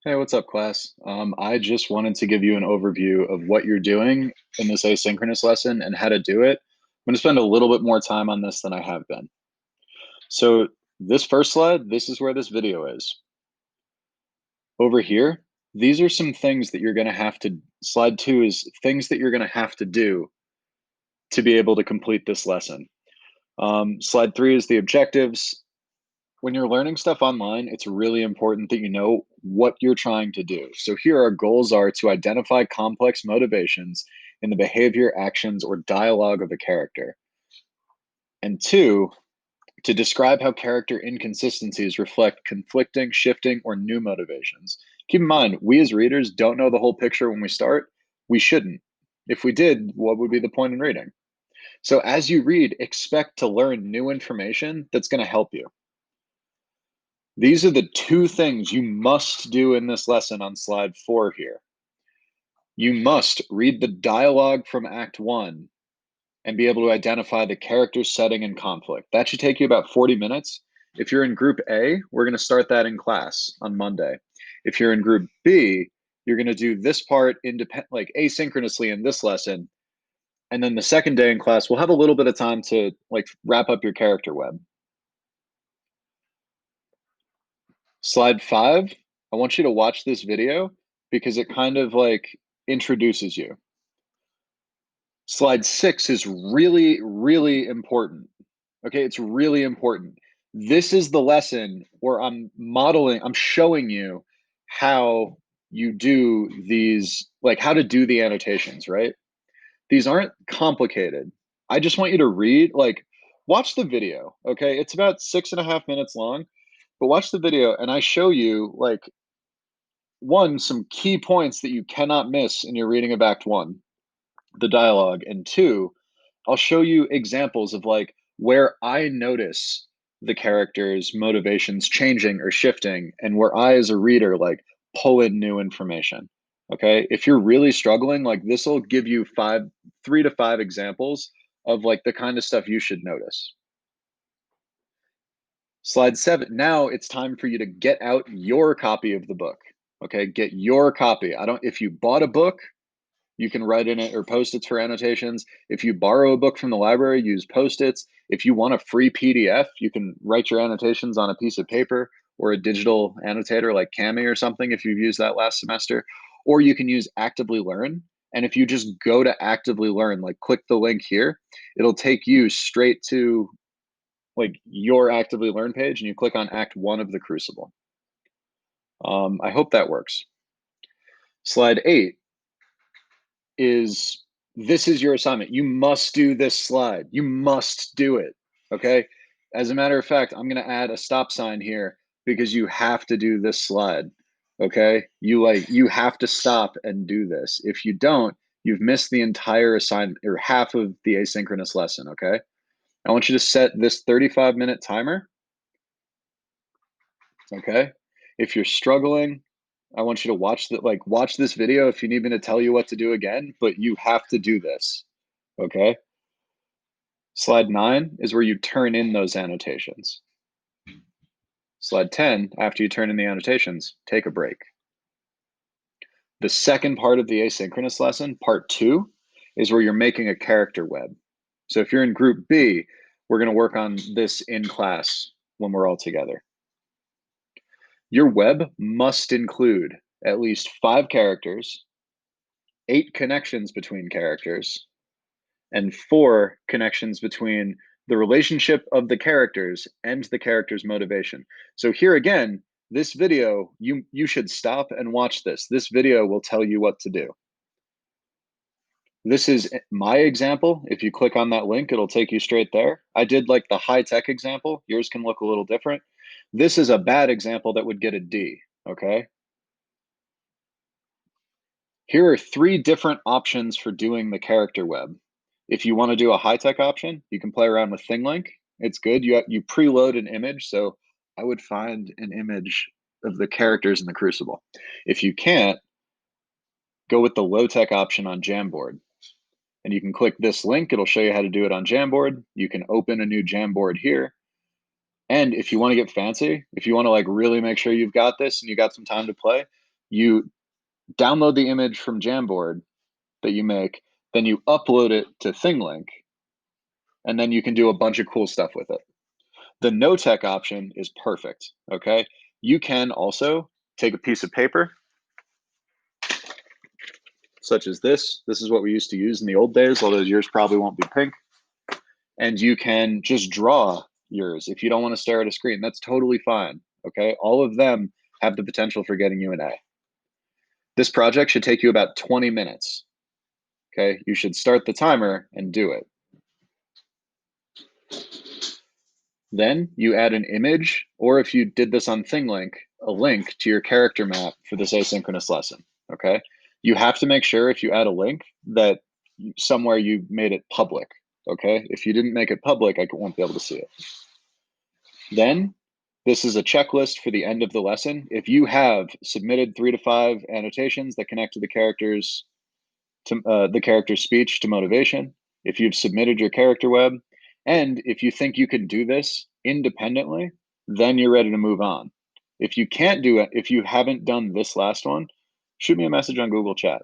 Hey, what's up, class? I just wanted to give you an overview of what you're doing in this asynchronous lesson and how to do it. I'm going to spend a little bit more time on this than I have been. So this first slide, this is where this video is. Over here, these are some things that you're going to have to, slide 2 is things that you're going to have to do to be able to complete this lesson. Slide 3 is the objectives. When you're learning stuff online, it's really important that you know what you're trying to do. So here our goals are to identify complex motivations in the behavior, actions, or dialogue of a character. And 2, to describe how character inconsistencies reflect conflicting, shifting, or new motivations. Keep in mind, we as readers don't know the whole picture when we start. We shouldn't. If we did, what would be the point in reading? So as you read, expect to learn new information that's going to help you. These are the 2 things you must do in this lesson on slide 4 here. You must read the dialogue from Act 1 and be able to identify the character, setting, and conflict. That should take you about 40 minutes. If you're in Group A, we're going to start that in class on Monday. If you're in Group B, you're going to do this part like asynchronously in this lesson. And then the second day in class, we'll have a little bit of time to like wrap up your character web. Slide 5, I want you to watch this video because it kind of like introduces you. Slide 6 is really, really important. Okay, it's really important. This is the lesson where I'm showing you how you do these, like how to do the annotations, right? These aren't complicated. I just want you to read, like, watch the video, okay? It's about 6.5 minutes long, but watch the video and I show you, like, one, some key points that you cannot miss in your reading of Act 1, the dialogue, and 2, I'll show you examples of like where I notice the characters' motivations changing or shifting, and where I, as a reader, like pull in new information. Okay. If you're really struggling, like this will give you 3 to 5 examples of like the kind of stuff you should notice. Slide 7. Now it's time for you to get out your copy of the book. Okay. Get your copy. If you bought a book, you can write in it or post-its for annotations. If you borrow a book from the library, use post-its. If you want a free PDF, you can write your annotations on a piece of paper or a digital annotator like Cami or something if you've used that last semester. Or you can use Actively Learn. And if you just go to Actively Learn, like click the link here, it'll take you straight to like your Actively Learn page and you click on Act 1 of the Crucible. I hope that works. Slide 8 is this is your assignment. You must do this slide. You must do it. Okay. As a matter of fact, I'm going to add a stop sign here because you have to do this slide. Okay. You have to stop and do this. If you don't, you've missed the entire assignment or half of the asynchronous lesson. Okay. I want you to set this 35-minute timer. Okay. If you're struggling, I want you to watch this video if you need me to tell you what to do again, but you have to do this. Okay. Slide 9 is where you turn in those annotations. Slide 10, after you turn in the annotations, take a break. The second part of the asynchronous lesson, part 2, is where you're making a character web. So if you're in Group B, we're going to work on this in class when we're all together. Your web must include at least 5 characters, 8 connections between characters, and 4 connections between the relationship of the characters and the character's motivation. So here again, this video, you should stop and watch this. This video will tell you what to do. This is my example. If you click on that link, it'll take you straight there. I did like the high-tech example. Yours can look a little different. This is a bad example that would get a D, okay? Here are 3 different options for doing the character web. If you want to do a high-tech option, you can play around with ThingLink. It's good. You preload an image, so I would find an image of the characters in the Crucible. If you can't, go with the low-tech option on Jamboard. And you can click this link. It'll show you how to do it on Jamboard. You can open a new Jamboard here. And if you want to get fancy, if you want to like really make sure you've got this and you got some time to play, you download the image from Jamboard that you make, then you upload it to ThingLink, and then you can do a bunch of cool stuff with it. The no tech option is perfect, okay? You can also take a piece of paper, such as this. This is what we used to use in the old days, although yours probably won't be pink. And you can just draw yours if you don't want to stare at a screen. That's totally fine, okay? All of them have the potential for getting you an A. This project should take you about 20 minutes, okay? You should start the timer and do it. Then you add an image, or if you did this on ThingLink, a link to your character map for this asynchronous lesson, okay? You have to make sure if you add a link that somewhere you made it public, okay? If you didn't make it public, I won't be able to see it. Then this is a checklist for the end of the lesson. If you have submitted 3 to 5 annotations that connect to the character's speech to motivation, if you've submitted your character web, and if you think you can do this independently, then you're ready to move on. If you can't do it, if you haven't done this last one, shoot me a message on Google Chat.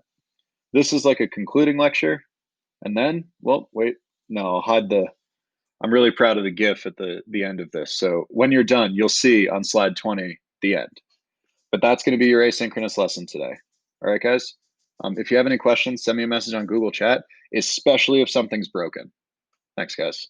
This is like a concluding lecture, and then, well, wait, no, I'll hide the, I'm really proud of the GIF at the end of this. So when you're done, you'll see on slide 20, the end. But that's going to be your asynchronous lesson today. All right, guys? If you have any questions, send me a message on Google Chat, especially if something's broken. Thanks, guys.